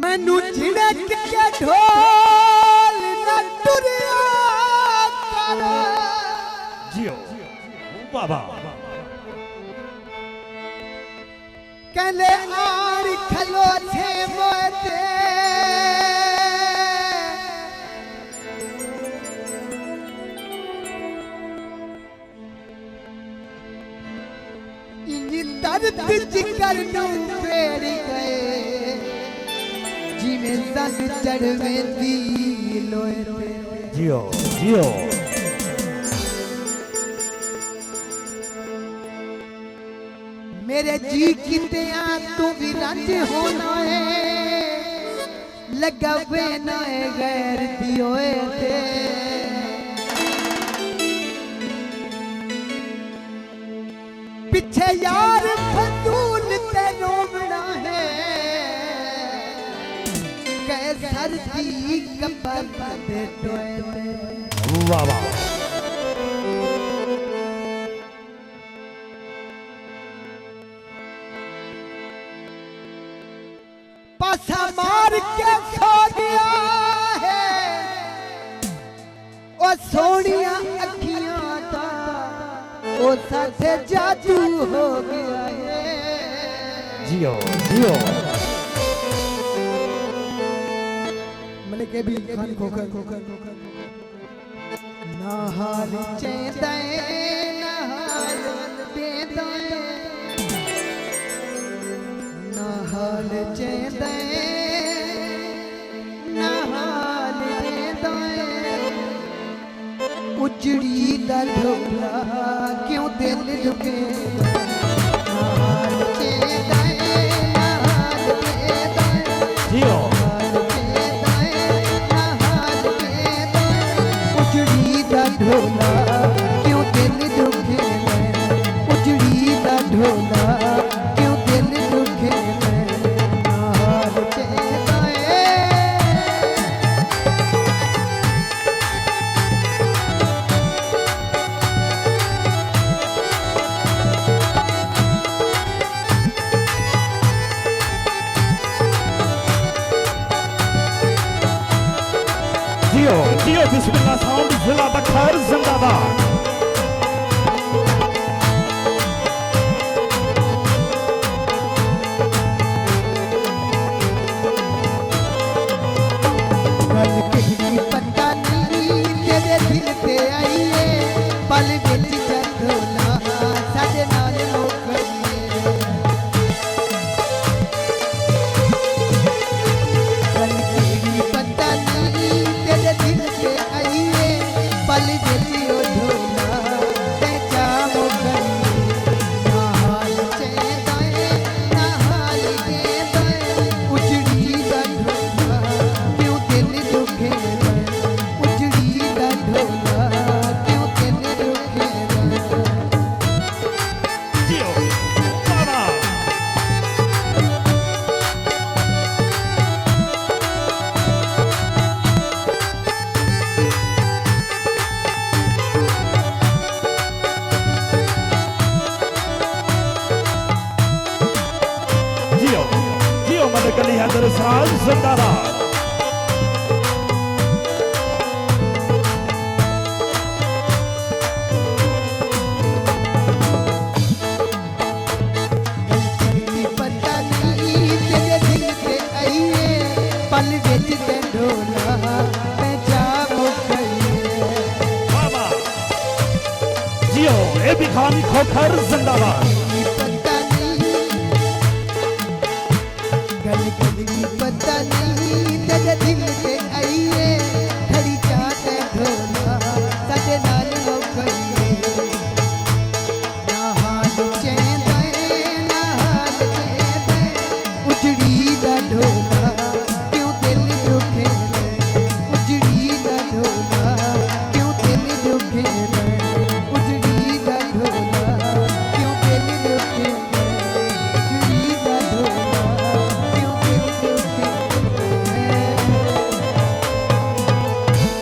मैनू झिड़क के ढोल न टुरिया कर जियो बाबा कहले आर खलो थे मोते दर्द जिगर नू पेड़ गए जिमें सन चढ़वे दी लोए जियो जियो मेरे जी किते तू भी रंज होना है लगा वे ना है गैर दियोए थे पीछे यार फजूल ते रोवना है कैसर दी कबर दे टोए वाह वाह पासा मार के खो गया है ओ सोनिया अखियां दा ओ साथे जादू हो गया है जियो जियो मैंने के भी खान खोकर ना हाल चेता ना हाल देता ना हाल चेता ना हाल देता उजड़ी दा ढोला क्यों दिल रुके ना हाल चेता ना हाल देता जियो ढोला क्यों दिल दुखे उजड़ी दा ढोला क्यों दिल दुखे हाल चेता जियो जियो बिस्मिल्लाह साउंड जिला बखर जिंदाबाद गल कही पता नहीं तेरे दिल पे आई है पल विच ढोला साडे नाल मुखड़िए गल कही पता नहीं तेरे दिल पे आई है पल विच ढोला ते जा मुखड़िए ना हाल चेता ना हाल देता उजड़ी दा ढोला क्यों दिल दुखे उजड़ी दा ढोला क्यों दिल दुखे जियो बाबा जियो जियो मलिक अली हैदर साज जिंदाबाद गलती पता नहीं तेरे दिल पे आई है पल विच ते ढोला मैं जा मुखड़िए बाबा जियो ए भी खानी खोखर जिंदाबाद